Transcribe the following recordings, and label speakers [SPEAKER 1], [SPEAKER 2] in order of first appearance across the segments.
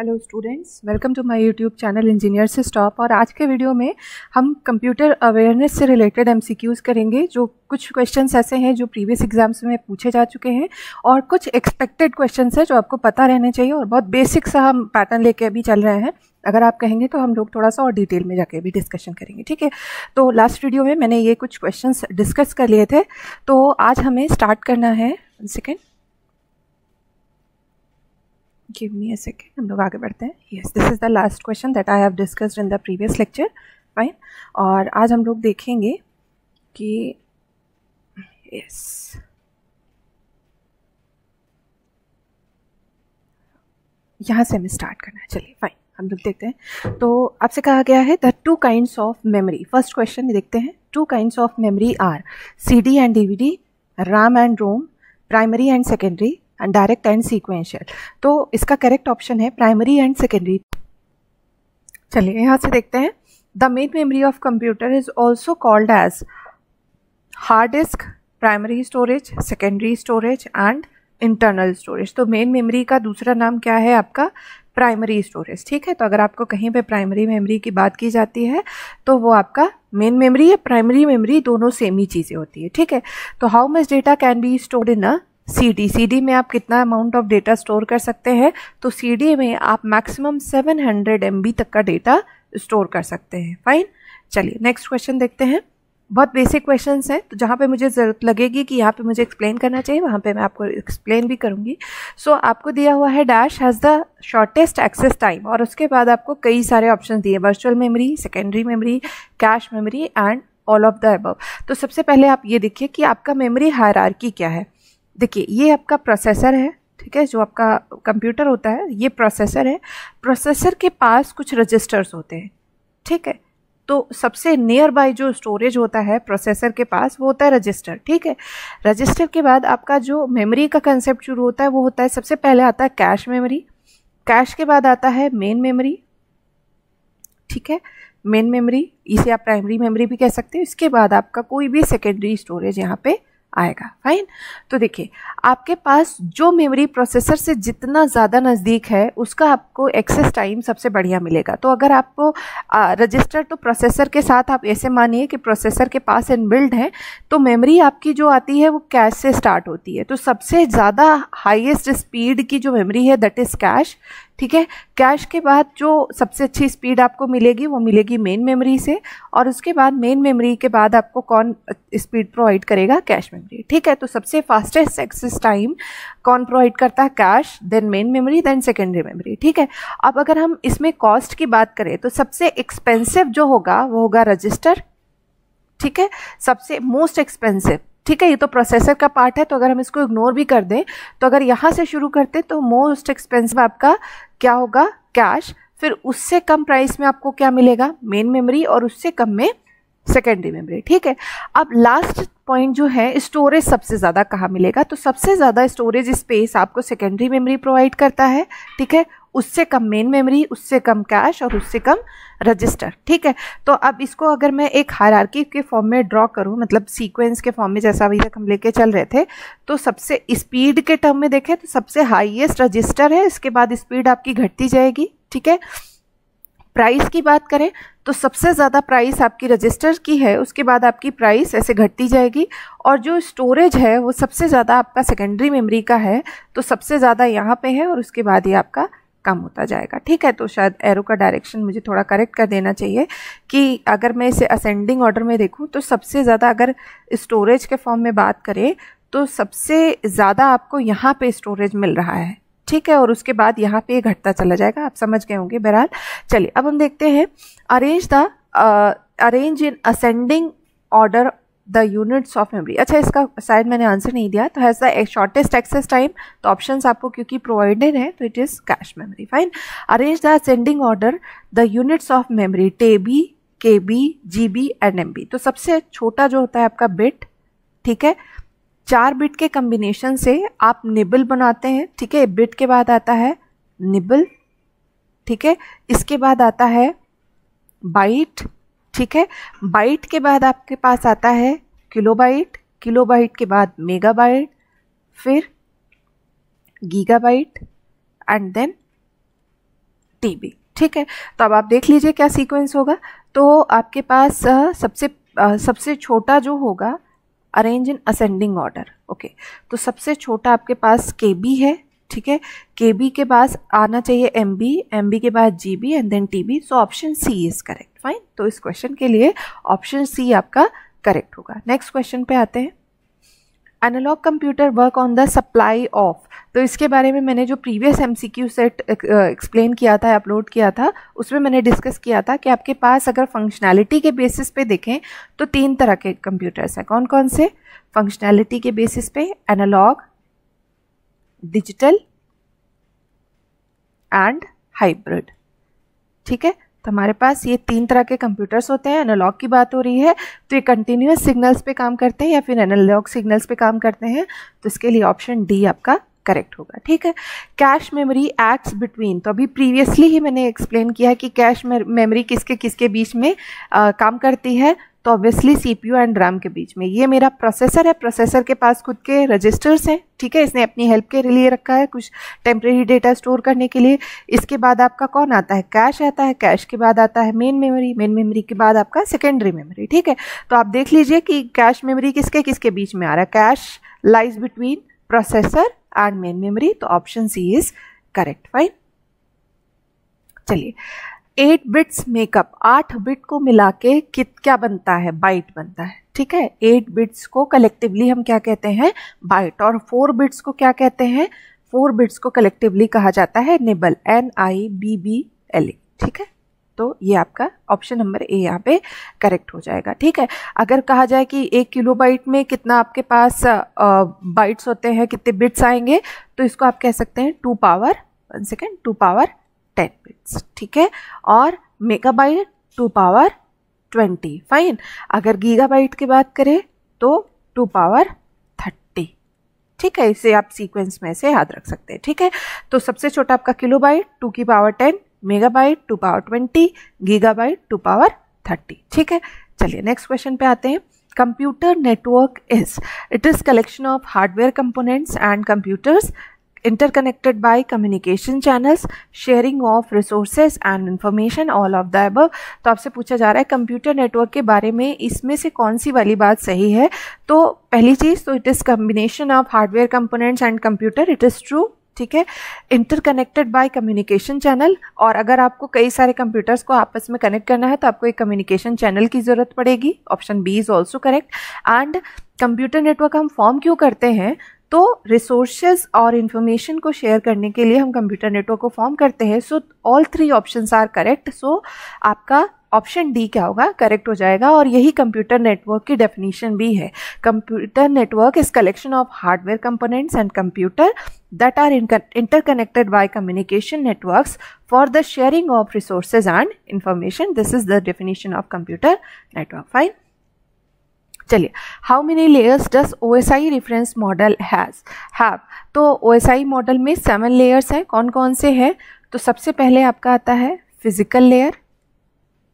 [SPEAKER 1] Hello students, welcome to my YouTube channel engineer से stop. और आज के वीडियो में हम कंप्यूटर अवेयरनेस से रिलेटेड एमसीक्यूज़ करेंगे। जो कुछ क्वेश्चंस ऐसे हैं जो प्रीवियस एग्जाम्स में पूछे जा चुके हैं और कुछ एक्सपेक्टेड क्वेश्चंस हैं जो आपको पता रहने चाहिए। और बहुत बेसिक सा हम पैटर्न लेके अभी चल रहे हैं। अगर आप कहेंगे तो हम लोग थोड़ा सा और डिटेल में जाके भी डिस्कशन करेंगे, ठीक है। तो लास्ट वीडियो में मैंने ये कुछ क्वेश्चंस डिस्कस कर लिए थे, तो आज हमें स्टार्ट करना है। Second, give me a second, हम लोग आगे बढ़ते हैं। yes, this is the last question that I have discussed in the previous lecture, fine। और आज हम लोग देखेंगे कि yes, यहाँ से हमें स्टार्ट करना है। चलिए फाइन, हम लोग देखते हैं। तो आपसे कहा गया है the two kinds of memory. First question देखते हैं। Two kinds of memory are CD and DVD, RAM and ROM, primary and secondary and direct and sequential. तो इसका करेक्ट ऑप्शन है प्राइमरी एंड सेकेंडरी। चलिए यहाँ से देखते हैं। The main memory of computer is also called as hard disk, primary storage, secondary storage and internal storage. तो main memory का दूसरा नाम क्या है आपका? प्राइमरी स्टोरेज, ठीक है। तो अगर आपको कहीं पे प्राइमरी मेमोरी की बात की जाती है तो वो आपका मेन मेमोरी या प्राइमरी मेमोरी दोनों सेम ही चीज़ें होती है, ठीक है। तो how much data can be stored in a CD में आप कितना अमाउंट ऑफ डेटा स्टोर कर सकते हैं? तो CD में आप मैक्सिमम 700 MB तक का डेटा स्टोर कर सकते हैं, फाइन। चलिए नेक्स्ट क्वेश्चन देखते हैं। बहुत बेसिक क्वेश्चंस हैं, तो जहाँ पे मुझे ज़रूरत लगेगी कि यहाँ पे मुझे एक्सप्लेन करना चाहिए वहाँ पे मैं आपको एक्सप्लेन भी करूँगी। सो आपको दिया हुआ है dash has the shortest access time, और उसके बाद आपको कई सारे ऑप्शन दिए, virtual memory, secondary memory, cache memory and all of the above. तो सबसे पहले आप ये देखिए कि आपका मेमोरी हायरार्की क्या है। देखिए ये आपका प्रोसेसर है, ठीक है। जो आपका कंप्यूटर होता है ये प्रोसेसर है। प्रोसेसर के पास कुछ रजिस्टर्स होते हैं, ठीक है। तो सबसे नियर बाय जो स्टोरेज होता है प्रोसेसर के पास वो होता है रजिस्टर, ठीक है। रजिस्टर के बाद आपका जो मेमोरी का कंसेप्ट शुरू होता है वो होता है, सबसे पहले आता है कैश मेमोरी, कैश के बाद आता है मेन मेमोरी, ठीक है। मेन मेमोरी, इसे आप प्राइमरी मेमोरी भी कह सकते हो। इसके बाद आपका कोई भी सेकेंडरी स्टोरेज यहाँ पे आएगा, फाइन। तो देखिए आपके पास जो मेमोरी प्रोसेसर से जितना ज़्यादा नज़दीक है उसका आपको एक्सेस टाइम सबसे बढ़िया मिलेगा। तो अगर आपको रजिस्टर तो प्रोसेसर के साथ आप ऐसे मानिए कि प्रोसेसर के पास इनबिल्ड है, तो मेमोरी आपकी जो आती है वो कैश से स्टार्ट होती है। तो सबसे ज़्यादा हाईएस्ट स्पीड की जो मेमोरी है दैट इज़ कैश, ठीक है। कैश के बाद जो सबसे अच्छी स्पीड आपको मिलेगी वो मिलेगी मेन मेमोरी से, और उसके बाद मेन मेमोरी के बाद आपको कौन स्पीड प्रोवाइड करेगा? कैश मेमोरी, ठीक है। तो सबसे फास्टेस्ट एक्सेस टाइम कौन प्रोवाइड करता है? Cache, then main memory, then secondary memory, ठीक है। अब अगर हम इसमें कॉस्ट की बात करें तो सबसे एक्सपेंसिव जो होगा वो होगा रजिस्टर, ठीक है। सबसे मोस्ट एक्सपेंसिव, ठीक है। ये तो प्रोसेसर का पार्ट है, तो अगर हम इसको इग्नोर भी कर दें तो अगर यहाँ से शुरू करते तो मोस्ट एक्सपेंसिव आपका क्या होगा? कैश। फिर उससे कम प्राइस में आपको क्या मिलेगा? मेन मेमोरी, और उससे कम में सेकेंडरी मेमोरी, ठीक है। अब लास्ट पॉइंट जो है स्टोरेज सबसे ज़्यादा कहाँ मिलेगा? तो सबसे ज़्यादा स्टोरेज स्पेस आपको सेकेंडरी मेमोरी प्रोवाइड करता है, ठीक है। उससे कम मेन मेमोरी, उससे कम कैश और उससे कम रजिस्टर, ठीक है। तो अब इसको अगर मैं एक हायरार्की के फॉर्म में ड्रॉ करूं, मतलब सीक्वेंस के फॉर्म में जैसा अभी तक हम लेके चल रहे थे, तो सबसे स्पीड के टर्म में देखें तो सबसे हाईएस्ट रजिस्टर है, इसके बाद स्पीड आपकी घटती जाएगी, ठीक है। प्राइस की बात करें तो सबसे ज़्यादा प्राइस आपकी रजिस्टर की है, उसके बाद आपकी प्राइस ऐसे घटती जाएगी। और जो स्टोरेज है वो सबसे ज़्यादा आपका सेकेंडरी मेमोरी का है, तो सबसे ज़्यादा यहाँ पे है और उसके बाद ये आपका कम होता जाएगा, ठीक है। तो शायद एरो का डायरेक्शन मुझे थोड़ा करेक्ट कर देना चाहिए कि अगर मैं इसे असेंडिंग ऑर्डर में देखूं तो सबसे ज़्यादा अगर स्टोरेज के फॉर्म में बात करें तो सबसे ज़्यादा आपको यहाँ पे स्टोरेज मिल रहा है, ठीक है। और उसके बाद यहाँ पे घटता चला जाएगा, आप समझ गए होंगे बहरहाल। चलिए अब हम देखते हैं arrange in ascending order the units of memory. अच्छा, इसका शायद मैंने आंसर नहीं दिया। तो has the shortest access time, तो ऑप्शंस आपको क्योंकि प्रोवाइडेड है तो it is cache memory, fine. Arrange the ascending order the units of memory, TB, KB, GB and MB। तो सबसे छोटा जो होता है आपका बिट, ठीक है। 4 बिट के कम्बिनेशन से आप निबल बनाते हैं, ठीक है। बिट के बाद आता है निबल, ठीक है। इसके बाद आता है बाइट, ठीक है। बाइट के बाद आपके पास आता है किलोबाइट, किलोबाइट के बाद मेगाबाइट, फिर गीगाबाइट एंड देन TB। ठीक है, तो अब आप देख लीजिए क्या सीक्वेंस होगा। तो आपके पास सबसे छोटा जो होगा, arrange in ascending order. Okay, तो सबसे छोटा आपके पास KB है। ठीक है, KB के बाद आना चाहिए MB के बाद GB and then TB। So option C is correct. Fine, तो इस क्वेश्चन के लिए ऑप्शन C आपका करेक्ट होगा। नेक्स्ट क्वेश्चन पे आते हैं। Analog computer work on the supply of, तो इसके बारे में मैंने जो प्रीवियस MCQ सेट एक्सप्लेन किया था, अपलोड किया था, उसमें मैंने डिस्कस किया था कि आपके पास अगर फंक्शनैलिटी के बेसिस पे देखें तो 3 तरह के कंप्यूटर्स हैं। कौन कौन से? फंक्शनैलिटी के बेसिस पे एनालॉग, डिजिटल एंड हाइब्रिड। ठीक है, तो हमारे पास ये 3 तरह के कंप्यूटर्स होते हैं। एनालॉग की बात हो रही है तो ये कंटिन्यूअस सिग्नल्स पे काम करते हैं या फिर एनालॉग सिग्नल्स पे काम करते हैं, तो इसके लिए ऑप्शन D आपका करेक्ट होगा। ठीक है, कैश मेमोरी एक्ट्स बिटवीन, तो अभी प्रीवियसली ही मैंने एक्सप्लेन किया है कि कैश मेमोरी किसके किसके बीच में काम करती है, तो ऑब्वियसली CPU एंड RAM के बीच में। ये मेरा प्रोसेसर है, प्रोसेसर के पास खुद के रजिस्टर्स हैं। ठीक है, इसने अपनी हेल्प के लिए रखा है कुछ टेम्परेरी डेटा स्टोर करने के लिए। इसके बाद आपका कौन आता है? कैश आता है। कैश के बाद आता है मेन मेमोरी। मेन मेमोरी के बाद आपका सेकेंडरी मेमोरी। ठीक है, तो आप देख लीजिए कि कैश मेमोरी किसके किसके बीच में आ रहा है। Cache lies between processor and main memory, तो option C is correct. Fine, चलिए 8 बिट्स मेकअप, 8 बिट को मिला के क्या बनता है? बाइट बनता है। ठीक है, 8 बिट्स को कलेक्टिवली हम क्या कहते हैं? बाइट। और 4 बिट्स को क्या कहते हैं? 4 बिट्स को कलेक्टिवली कहा जाता है निबल, NIBBLE। ठीक है, तो ये आपका ऑप्शन नंबर A यहाँ पे करेक्ट हो जाएगा। ठीक है, अगर कहा जाए कि 1 किलोबाइट में कितना आपके पास बाइट्स होते हैं, कितने बिट्स आएंगे, तो इसको आप कह सकते हैं 2 पावर 10 बिट्स। ठीक है, और मेगाबाइट 2 पावर 20। फाइन, अगर गीगाबाइट की बात करें तो 2 पावर 30। ठीक है, इसे आप सीक्वेंस में से याद रख सकते हैं। ठीक है, तो सबसे छोटा आपका किलोबाइट 2 की power 10, megabyte 2 power 20, gigabyte 2 power 30। ठीक है, चलिए नेक्स्ट क्वेश्चन पे आते हैं। Computer network it is collection of hardware components and computers interconnected by communication channels, sharing of resources and information, all of the above। तो आपसे पूछा जा रहा है कंप्यूटर नेटवर्क के बारे में, इसमें से कौन सी वाली बात सही है? तो पहली चीज तो it is combination of hardware components and computer, it is true. ठीक है, इंटरकनेक्टेड बाय कम्युनिकेशन चैनल, और अगर आपको कई सारे कंप्यूटर्स को आपस में कनेक्ट करना है तो आपको एक कम्युनिकेशन चैनल की जरूरत पड़ेगी, option B is also correct. And computer network हम फॉर्म क्यों करते हैं? तो रिसोर्सेज और इन्फॉर्मेशन को शेयर करने के लिए हम कंप्यूटर नेटवर्क को फॉर्म करते हैं। So all 3 options are correct. So आपका ऑप्शन D क्या होगा? करेक्ट हो जाएगा, और यही कंप्यूटर नेटवर्क की डेफिनेशन भी है। Computer network is collection of hardware components and computer that are interconnected by communication networks for the sharing of resources and information. This is the definition of computer network. Fine, चलिए how many layers does OSI reference model have? तो OSI model में 7 layers हैं। कौन कौन से हैं? तो सबसे पहले आपका आता है फिजिकल लेयर।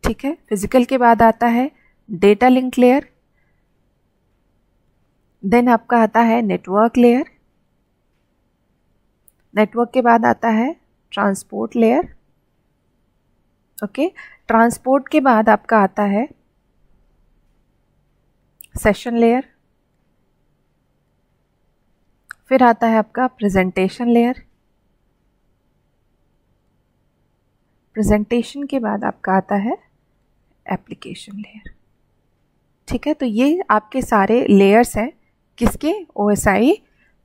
[SPEAKER 1] ठीक है, फिजिकल के बाद आता है डेटा लिंक लेयर, देन आपका आता है नेटवर्क लेयर, नेटवर्क के बाद आता है ट्रांसपोर्ट लेयर। ओके, ट्रांसपोर्ट के बाद आपका आता है सेशन लेयर, फिर आता है आपका प्रेजेंटेशन लेयर, प्रेजेंटेशन के बाद आपका आता है एप्लीकेशन लेयर। ठीक है, तो ये आपके सारे लेयर्स हैं किसके? OSI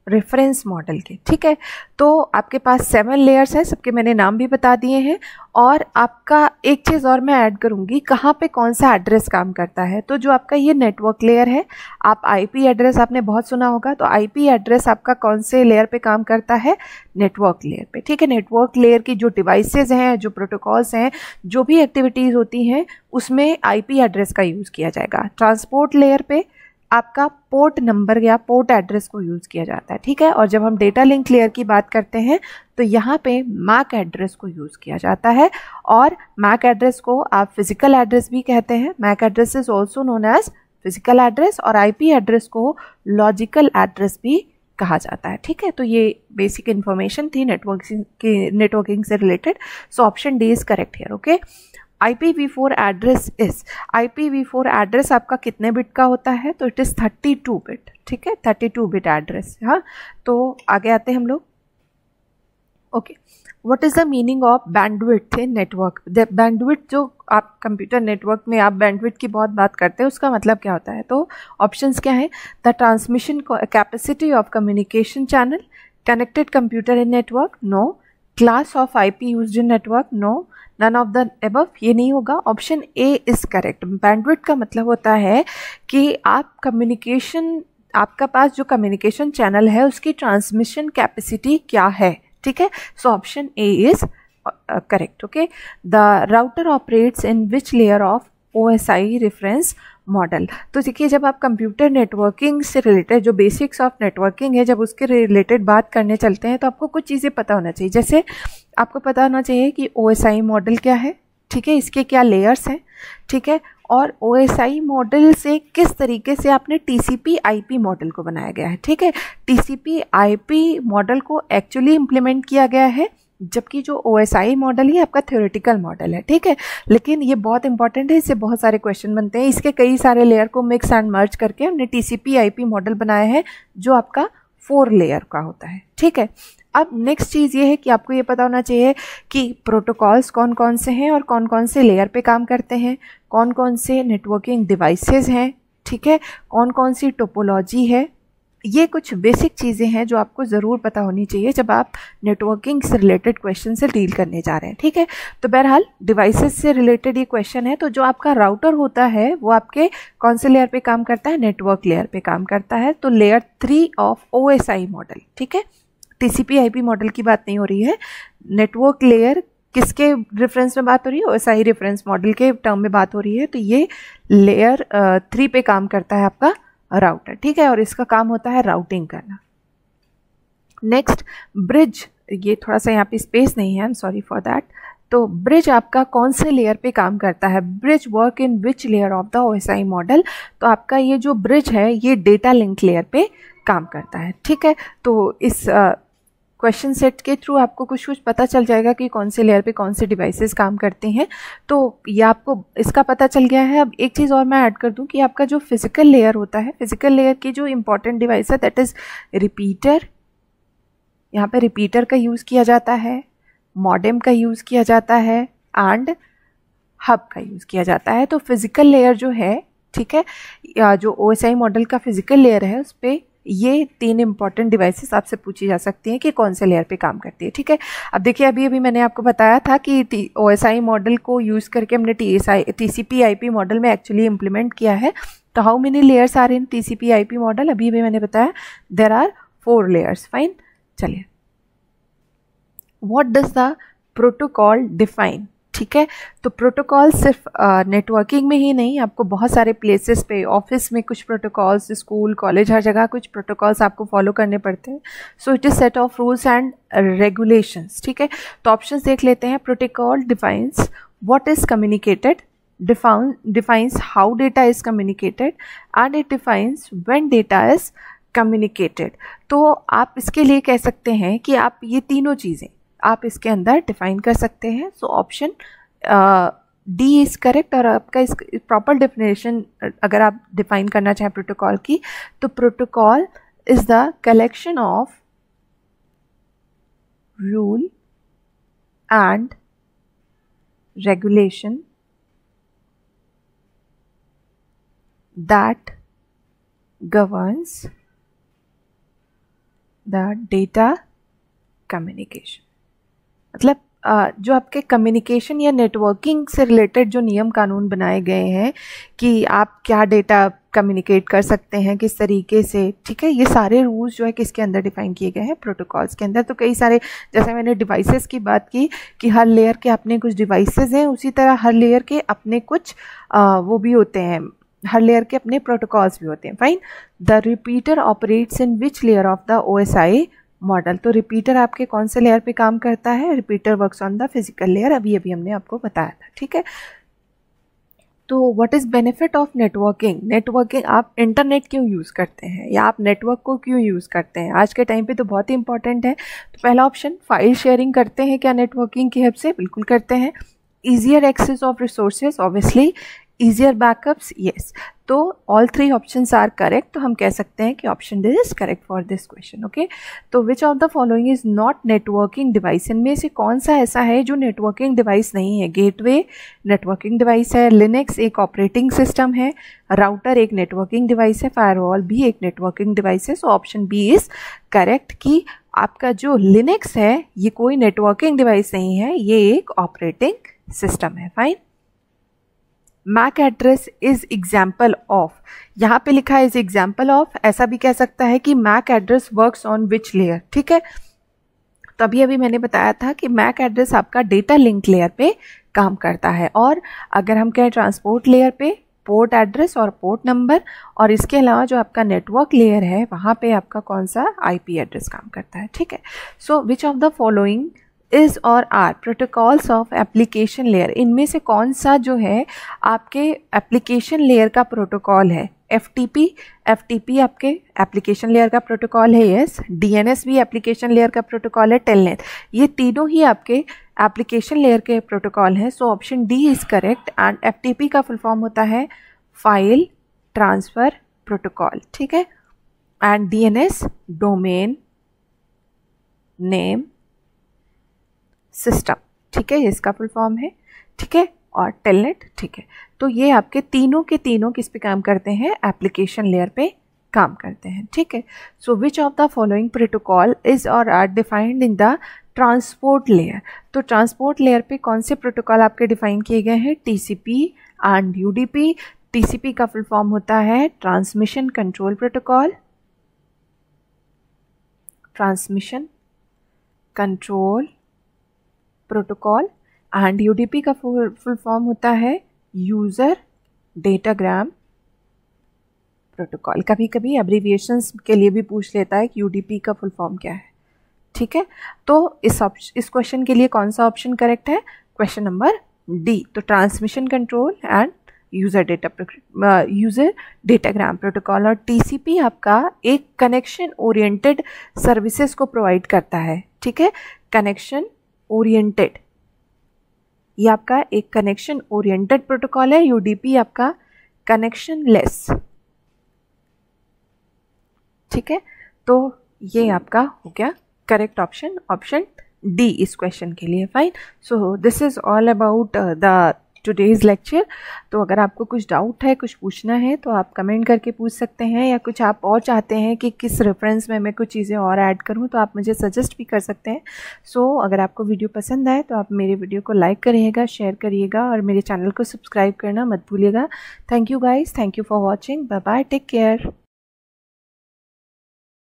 [SPEAKER 1] रेफरेंस मॉडल के। ठीक है, तो आपके पास 7 लेयर्स हैं, सबके मैंने नाम भी बता दिए हैं। और आपका एक चीज़ और मैं ऐड करूँगी, कहाँ पे कौन सा एड्रेस काम करता है। तो जो आपका ये नेटवर्क लेयर है, आप IP एड्रेस आपने बहुत सुना होगा, तो IP एड्रेस आपका कौन से लेयर पे काम करता है? नेटवर्क लेयर पे। ठीक है, नेटवर्क लेयर की जो डिवाइसेज हैं, जो प्रोटोकॉल्स हैं, जो भी एक्टिविटीज़ होती हैं, उसमें IP एड्रेस का यूज़ किया जाएगा। ट्रांसपोर्ट लेयर पे आपका पोर्ट नंबर या पोर्ट एड्रेस को यूज़ किया जाता है। ठीक है, और जब हम डेटा लिंक लेयर की बात करते हैं तो यहाँ पे मैक एड्रेस को यूज़ किया जाता है, और मैक एड्रेस को आप फिजिकल एड्रेस भी कहते हैं। MAC address is also known as physical address, और IP एड्रेस को लॉजिकल एड्रेस भी कहा जाता है। ठीक है, तो ये बेसिक इन्फॉर्मेशन थी नेटवर्किंग से रिलेटेड। So option D is correct here. Okay, IPv4 address is, IPv4 address आपका कितने बिट का होता है? तो इट इज 32 बिट। ठीक है, 32 बिट एड्रेस। हाँ, तो आगे आते हैं हम लोग। Okay, what is the meaning of bandwidth in network? Bandwidth, जो आप कंप्यूटर नेटवर्क में आप बैंडविड्थ की बहुत बात करते हैं, उसका मतलब क्या होता है? तो ऑप्शंस क्या है? The transmission capacity of communication channel, connected computer in network, no. Class of IP used in network, no. None of the above, ये नहीं होगा। Option A is correct. Bandwidth का मतलब होता है कि आप कम्युनिकेशन, आपका पास जो कम्युनिकेशन चैनल है उसकी ट्रांसमिशन कैपेसिटी क्या है। ठीक है, so option A is correct. Okay, the router operates in which layer of OSI reference model? तो देखिए, जब आप कंप्यूटर नेटवर्किंग से रिलेटेड, जो बेसिक्स ऑफ नेटवर्किंग है, जब उसके रिलेटेड बात करने चलते हैं तो आपको कुछ चीज़ें पता होना चाहिए। जैसे आपको पता होना चाहिए कि OSI मॉडल क्या है, ठीक है, इसके क्या लेयर्स हैं, ठीक है, और OSI मॉडल से किस तरीके से आपने TCP/IP मॉडल को बनाया गया है। ठीक है, TCP/IP मॉडल को एक्चुअली इम्प्लीमेंट किया गया है, जबकि जो OSI मॉडल ही आपका थ्योरेटिकल मॉडल है। ठीक है, लेकिन ये बहुत इंपॉर्टेंट है, इससे बहुत सारे क्वेश्चन बनते हैं। इसके कई सारे लेयर को मिक्स एंड मर्ज करके हमने TCP/IP मॉडल बनाया है, जो आपका 4 लेयर का होता है। ठीक है, अब नेक्स्ट चीज़ ये है कि आपको ये पता होना चाहिए कि प्रोटोकॉल्स कौन कौन से हैं और कौन कौन से लेयर पे काम करते हैं, कौन कौन से नेटवर्किंग डिवाइसेस हैं, ठीक है, कौन कौन सी टोपोलॉजी है। ये कुछ बेसिक चीज़ें हैं जो आपको ज़रूर पता होनी चाहिए जब आप नेटवर्किंग से रिलेटेड क्वेश्चन से डील करने जा रहे हैं। ठीक है, तो बहरहाल डिवाइसेस से रिलेटेड ये क्वेश्चन है। तो जो आपका राउटर होता है वो आपके कौन से लेयर पे काम करता है? नेटवर्क लेयर पे काम करता है। तो लेयर 3 ऑफ OSI मॉडल। ठीक है, TCP/IP मॉडल की बात नहीं हो रही है। नेटवर्क लेयर किसके रेफरेंस में बात हो रही है? OSI रेफरेंस मॉडल के टर्म में बात हो रही है। तो ये लेयर 3 पे काम करता है आपका राउटर। ठीक है, और इसका काम होता है राउटिंग करना। Next, bridge. ये थोड़ा सा यहाँ पे स्पेस नहीं है, I am sorry for that. तो ब्रिज आपका कौन से लेयर पे काम करता है? Bridge work in which layer of the OSI model? तो आपका ये जो ब्रिज है ये डेटा लिंक लेयर पे काम करता है। ठीक है, तो इस क्वेश्चन सेट के थ्रू आपको कुछ कुछ पता चल जाएगा कि कौन से लेयर पे कौन से डिवाइसेस काम करते हैं। तो ये आपको इसका पता चल गया है। अब एक चीज़ और मैं ऐड कर दूं कि आपका जो फिजिकल लेयर होता है, फिजिकल लेयर की जो इंपॉर्टेंट डिवाइस है दैट इज़ रिपीटर। यहाँ पे रिपीटर का यूज़ किया जाता है, मॉडेम का यूज़ किया जाता है एंड हब का यूज़ किया जाता है। तो फिजिकल लेयर जो है, ठीक है, या जो OSI मॉडल का फिजिकल लेयर है उस पर ये 3 इंपॉर्टेंट डिवाइसेस आपसे पूछी जा सकती हैं कि कौन से लेयर पे काम करती है। ठीक है, अब देखिए अभी मैंने आपको बताया था कि OSI मॉडल को यूज़ करके हमने TCP/IP मॉडल में एक्चुअली इम्प्लीमेंट किया है। तो how many layers are in TCP/IP model? अभी मैंने बताया देयर आर 4 लेयर्स। फाइन, चलिए, what does the protocol define? ठीक है, तो प्रोटोकॉल सिर्फ नेटवर्किंग में ही नहीं, आपको बहुत सारे प्लेसेस पे, ऑफिस में कुछ प्रोटोकॉल्स, स्कूल, कॉलेज, हर जगह कुछ प्रोटोकॉल्स आपको फॉलो करने पड़ते हैं। So it is set of rules and regulations. ठीक है, तो ऑप्शंस देख लेते हैं। Protocol defines what is communicated, defines how data is communicated, and it defines when data is communicated। तो आप इसके लिए कह सकते हैं कि आप ये तीनों चीज़ें आप इसके अंदर डिफाइन कर सकते हैं। So option D is correct. और आपका इस प्रॉपर डेफिनेशन अगर आप डिफाइन करना चाहें प्रोटोकॉल की, तो protocol is the collection of rule and regulation that governs the data communication। मतलब जो आपके कम्युनिकेशन या नेटवर्किंग से रिलेटेड जो नियम कानून बनाए गए हैं कि आप क्या डेटा कम्युनिकेट कर सकते हैं, किस तरीके से, ठीक है, ये सारे रूल्स जो है किसके अंदर डिफाइन किए गए हैं? प्रोटोकॉल्स के अंदर। तो कई सारे, जैसे मैंने डिवाइसेस की बात की कि हर लेयर के अपने कुछ डिवाइसेस हैं, उसी तरह हर लेयर के अपने कुछ वो भी होते हैं, हर लेयर के अपने प्रोटोकॉल्स भी होते हैं। Fine, the repeater operates in which layer of the OSI model? तो रिपीटर आपके कौन से लेयर पे काम करता है? Repeater works on the physical layer. अभी हमने आपको बताया था। ठीक है, तो what is benefit of networking? Networking, आप इंटरनेट क्यों यूज़ करते हैं या आप नेटवर्क को क्यों यूज़ करते हैं? आज के टाइम पे तो बहुत ही इंपॉर्टेंट है। तो पहला ऑप्शन, फाइल शेयरिंग करते हैं क्या नेटवर्किंग की हेल्प से? बिल्कुल करते हैं। Easier access of resources, obviously. Easier backups, yes. तो all three options are correct, तो हम कह सकते हैं कि option D is correct for this question. Okay, तो which of the following is not networking device? इनमें से कौन सा ऐसा है जो नेटवर्किंग डिवाइस नहीं है? गेटवे नेटवर्किंग डिवाइस है, लिनक्स एक ऑपरेटिंग सिस्टम है, राउटर एक नेटवर्किंग डिवाइस है, फायरवॉल भी एक नेटवर्किंग डिवाइस है। So option B is correct कि आपका जो लिनक्स है ये कोई नेटवर्किंग डिवाइस नहीं है, ये एक ऑपरेटिंग सिस्टम है। Fine. MAC address is example of, यहाँ पे लिखा है इज एग्जाम्पल ऑफ, ऐसा भी कह सकता है कि MAC address works on which layer. ठीक है, तो अभी मैंने बताया था कि मैक एड्रेस आपका डेटा लिंक लेयर पे काम करता है, और अगर हम कहें ट्रांसपोर्ट लेयर पे पोर्ट एड्रेस और पोर्ट नंबर, और इसके अलावा जो आपका नेटवर्क लेयर है वहाँ पे आपका कौन सा आईपी एड्रेस काम करता है। ठीक है, so which of the following is or are protocols of application layer? इनमें से कौन सा जो है आपके एप्लीकेशन लेयर का प्रोटोकॉल है? FTP, FTP आपके एप्लीकेशन लेयर का प्रोटोकॉल है, यस। DNS भी एप्लीकेशन लेयर का प्रोटोकॉल है, टेलनेट। ये तीनों ही आपके एप्लीकेशन लेयर के प्रोटोकॉल हैं। So option D is correct. And FTP का फुल फॉर्म होता है फाइल ट्रांसफर प्रोटोकॉल। ठीक है, and DNS domain name system. ठीक है, इसका फुल फॉर्म है। ठीक है, और टेलनेट। ठीक है, तो ये आपके तीनों के तीनों किस पे काम करते हैं? एप्लीकेशन लेयर पे काम करते हैं। ठीक है, so which of the following protocol is or are defined in the transport layer? तो ट्रांसपोर्ट लेयर पे कौन से प्रोटोकॉल आपके डिफाइन किए गए हैं? TCP and UDP। TCP का फुल फॉर्म होता है transmission control protocol, transmission control protocol, and UDP का फुल फॉर्म होता है यूज़र डेटाग्राम प्रोटोकॉल। कभी कभी एब्रीविएशंस के लिए भी पूछ लेता है कि UDP का फुल फॉर्म क्या है। ठीक है, तो इस क्वेश्चन के लिए कौन सा ऑप्शन करेक्ट है? Question number D. तो transmission control and user datagram protocol. और TCP आपका एक कनेक्शन ओरिएंटेड सर्विसेज को प्रोवाइड करता है। ठीक है, कनेक्शन ओरिएंटेड, ये आपका एक कनेक्शन ओरिएंटेड प्रोटोकॉल है। UDP आपका कनेक्शन लेस। ठीक है, तो ये आपका हो गया करेक्ट ऑप्शन, ऑप्शन डी इस क्वेश्चन के लिए। Fine. So this is all about the today's lecture. तो अगर आपको कुछ डाउट है, कुछ पूछना है, तो आप कमेंट करके पूछ सकते हैं, या कुछ आप और चाहते हैं कि किस रेफरेंस में मैं कुछ चीज़ें और ऐड करूं, तो आप मुझे सजेस्ट भी कर सकते हैं। सो अगर आपको वीडियो पसंद आए तो आप मेरे वीडियो को लाइक करिएगा, शेयर करिएगा, और मेरे चैनल को सब्सक्राइब करना मत भूलिएगा। Thank you guys, thank you for watching. Bye bye, take care.